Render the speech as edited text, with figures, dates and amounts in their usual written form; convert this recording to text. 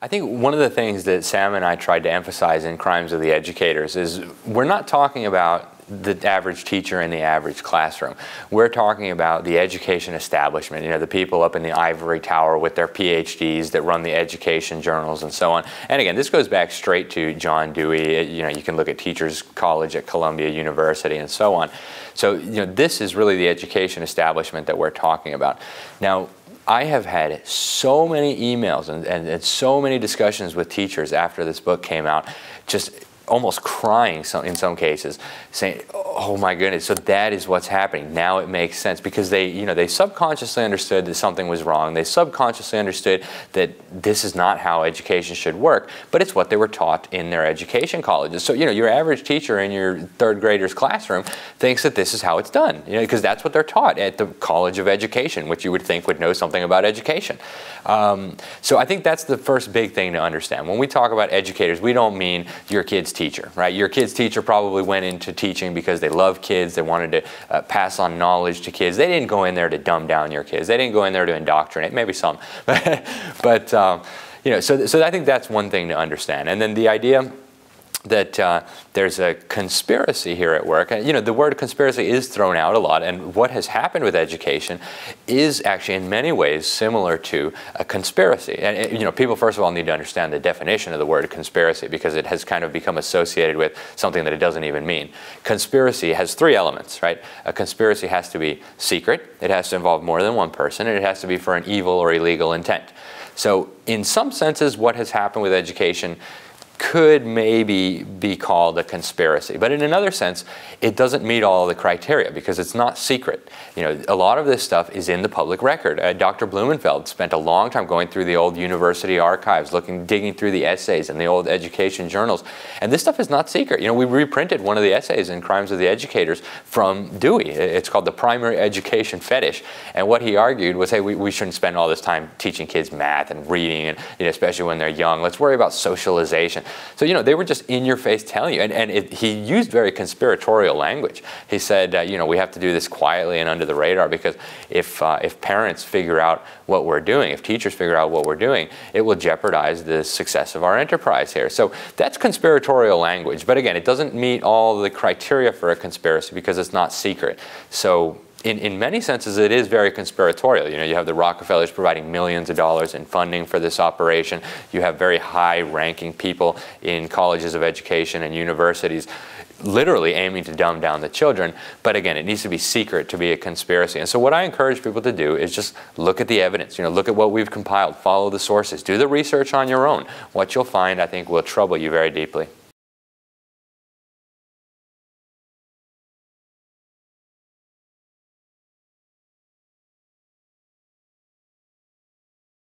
I think one of the things that Sam and I tried to emphasize in Crimes of the Educators is we're not talking about the average teacher in the average classroom. We're talking about the education establishment, you know, the people up in the ivory tower with their PhDs that run the education journals and so on. And again, this goes back straight to John Dewey. You know, you can look at Teachers College at Columbia University and so on. So, you know, this is really the education establishment that we're talking about. Now, I have had so many emails and so many discussions with teachers after this book came out, just almost crying in some cases, saying, oh my goodness, so that is what's happening. Now it makes sense, because they subconsciously understood that something was wrong. They subconsciously understood that this is not how education should work, but it's what they were taught in their education colleges. So, you know, your average teacher in your third grader's classroom thinks that this is how it's done, you know, because that's what they're taught at the College of Education, which you would think would know something about education. So I think that's the first big thing to understand. When we talk about educators, we don't mean your kid's teacher, right? Your kid's teacher probably went into teaching because they love kids, they wanted to pass on knowledge to kids. They didn't go in there to dumb down your kids. They didn't go in there to indoctrinate, maybe some. But you know, so I think that's one thing to understand. And then the idea that there's a conspiracy here at work. And, you know, the word conspiracy is thrown out a lot, and what has happened with education is actually in many ways similar to a conspiracy. And, you know, people first of all need to understand the definition of the word conspiracy, because it has kind of become associated with something that it doesn't even mean. Conspiracy has three elements, right? A conspiracy has to be secret, it has to involve more than one person, and it has to be for an evil or illegal intent. So in some senses, what has happened with education could maybe be called a conspiracy. But in another sense, it doesn't meet all the criteria, because it's not secret. You know, a lot of this stuff is in the public record. Dr. Blumenfeld spent a long time going through the old university archives, digging through the essays and the old education journals. And this stuff is not secret. You know, we reprinted one of the essays in Crimes of the Educators from Dewey. It's called The Primary Education Fetish. And what he argued was, hey, we shouldn't spend all this time teaching kids math and reading, and, you know, especially when they're young. Let's worry about socialization. So, you know, they were just in your face telling you. And he used very conspiratorial language. He said, you know, we have to do this quietly and under the radar, because if parents figure out what we're doing, if teachers figure out what we're doing, it will jeopardize the success of our enterprise here. So that's conspiratorial language. But again, it doesn't meet all the criteria for a conspiracy, because it's not secret. So in many senses, it is very conspiratorial. You know, you have the Rockefellers providing millions of dollars in funding for this operation. You have very high-ranking people in colleges of education and universities literally aiming to dumb down the children. But again, it needs to be secret to be a conspiracy. And so what I encourage people to do is just look at the evidence. You know, look at what we've compiled, follow the sources, do the research on your own. What you'll find, I think, will trouble you very deeply.